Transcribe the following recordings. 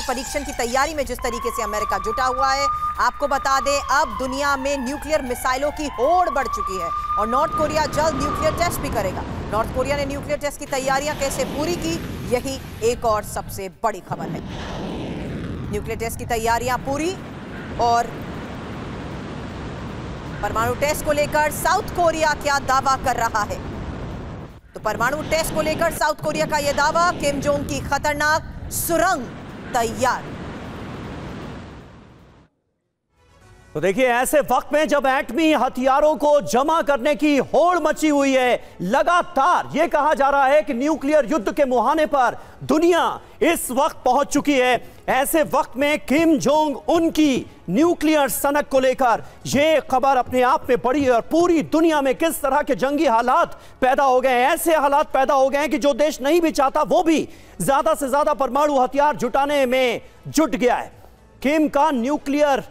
परीक्षण की तैयारी में जिस तरीके से अमेरिका जुटा हुआ है, आपको बता दें अब दुनिया में न्यूक्लियर मिसाइलों की होड़ बढ़ चुकी है और नॉर्थ कोरिया जल्द न्यूक्लियर टेस्ट भी करेगा। नॉर्थ कोरिया ने न्यूक्लियर टेस्ट की तैयारियां कैसे पूरी की, यही एक और सबसे बड़ी खबर है। न्यूक्लियर टेस्ट की तैयारियां पूरी और परमाणु टेस्ट को लेकर साउथ कोरिया क्या दावा कर रहा है। तो परमाणु टेस्ट को लेकर साउथ कोरिया का यह दावा, किम जोंग की खतरनाक सुरंग तैयार। तो देखिए, ऐसे वक्त में जब एटमी हथियारों को जमा करने की होड़ मची हुई है, लगातार यह कहा जा रहा है कि न्यूक्लियर युद्ध के मुहाने पर दुनिया इस वक्त पहुंच चुकी है, ऐसे वक्त में किम जोंग उनकी न्यूक्लियर सनक को लेकर यह खबर अपने आप में बड़ी है और पूरी दुनिया में किस तरह के जंगी हालात पैदा हो गए हैं। ऐसे हालात पैदा हो गए हैं कि जो देश नहीं भी चाहता वो भी ज्यादा से ज्यादा परमाणु हथियार जुटाने में जुट गया है। किम का न्यूक्लियर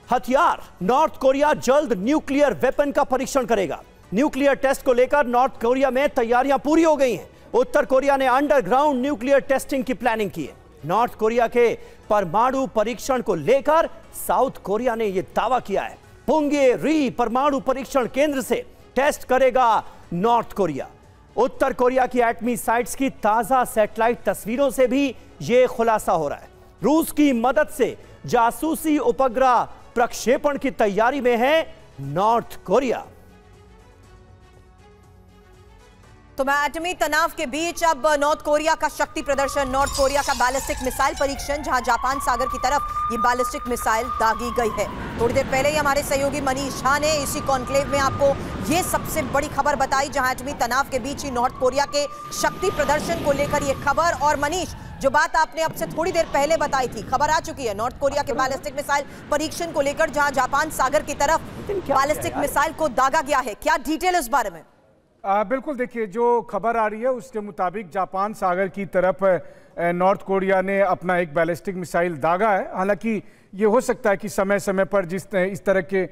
हथियार, नॉर्थ कोरिया जल्द न्यूक्लियर वेपन का परीक्षण करेगा। न्यूक्लियर टेस्ट को लेकर नॉर्थ कोरिया में तैयारियां पूरी हो गई हैं। उत्तर कोरिया ने अंडरग्राउंड न्यूक्लियर टेस्टिंग की प्लानिंग की है। नॉर्थ कोरिया के परमाणु परीक्षण को लेकर साउथ कोरिया ने यह दावा किया है, पुंगेरी परमाणु परीक्षण केंद्र से टेस्ट करेगा नॉर्थ कोरिया। उत्तर कोरिया की एटमी साइट्स की ताजा सैटेलाइट तस्वीरों से भी यह खुलासा हो रहा है। रूस की मदद से जासूसी उपग्रह प्रक्षेपण की तैयारी में है नॉर्थ कोरिया। तो एटमी तनाव के बीच अब नॉर्थ कोरिया का शक्ति प्रदर्शन, नॉर्थ कोरिया का बैलिस्टिक मिसाइल परीक्षण, जहां जापान सागर की तरफ ये बैलिस्टिक मिसाइल दागी गई है। थोड़ी देर पहले ही हमारे सहयोगी मनीष झा ने इसी कॉन्क्लेव में आपको ये सबसे बड़ी खबर बताई, जहां एटमी तनाव के बीच ही नॉर्थ कोरिया के शक्ति प्रदर्शन को लेकर ये खबर। और मनीष, जो बात आपने अब से थोड़ी देर पहले बताई थी, खबर आ चुकी है नॉर्थ कोरिया के बैलिस्टिक मिसाइल परीक्षण को लेकर, जहां जापान सागर की तरफ बैलिस्टिक मिसाइल को दागा गया है। क्या डिटेल इस बारे में? बिल्कुल, देखिए जो खबर आ रही है उसके मुताबिक जापान सागर की तरफ नॉर्थ कोरिया ने अपना एक बैलिस्टिक मिसाइल दागा है। हालांकि ये हो सकता है कि समय समय पर इस तरह के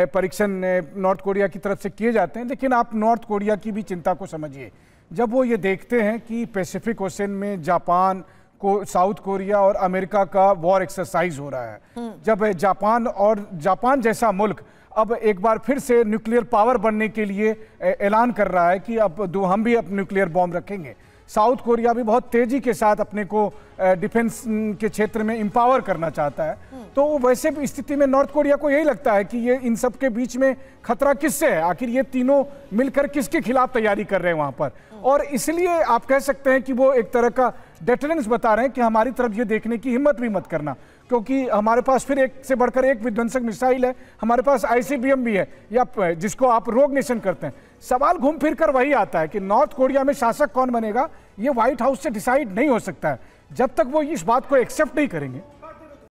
परीक्षण नॉर्थ कोरिया की तरफ से किए जाते हैं, लेकिन आप नॉर्थ कोरिया की भी चिंता को समझिए। जब वो ये देखते हैं कि पैसिफिक ओशन में जापान को साउथ कोरिया और अमेरिका का वॉर एक्सरसाइज हो रहा है, जब जापान जैसा मुल्क अब एक बार फिर से न्यूक्लियर पावर बनने के लिए ऐलान कर रहा है कि अब हम भी अब न्यूक्लियर बॉम्ब रखेंगे, साउथ कोरिया भी बहुत तेजी के साथ अपने को डिफेंस के क्षेत्र में एम्पावर करना चाहता है, तो वैसे भी स्थिति में नॉर्थ कोरिया को यही लगता है कि ये इन सब के बीच में खतरा किससे है, आखिर ये तीनों मिलकर किसके खिलाफ तैयारी कर रहे हैं वहां पर। और इसलिए आप कह सकते हैं कि वो एक तरह का डेटरेंस बता रहे हैं कि हमारी तरफ ये देखने की हिम्मत भी मत करना, क्योंकि हमारे पास फिर एक से बढ़कर एक विध्वंसक मिसाइल है, हमारे पास ICBM भी है, या जिसको आप रोग नेशन करते हैं। सवाल घूम फिर कर वही आता है कि नॉर्थ कोरिया में शासक कौन बनेगा, ये व्हाइट हाउस से डिसाइड नहीं हो सकता है। जब तक वो इस बात को एक्सेप्ट नहीं करेंगे,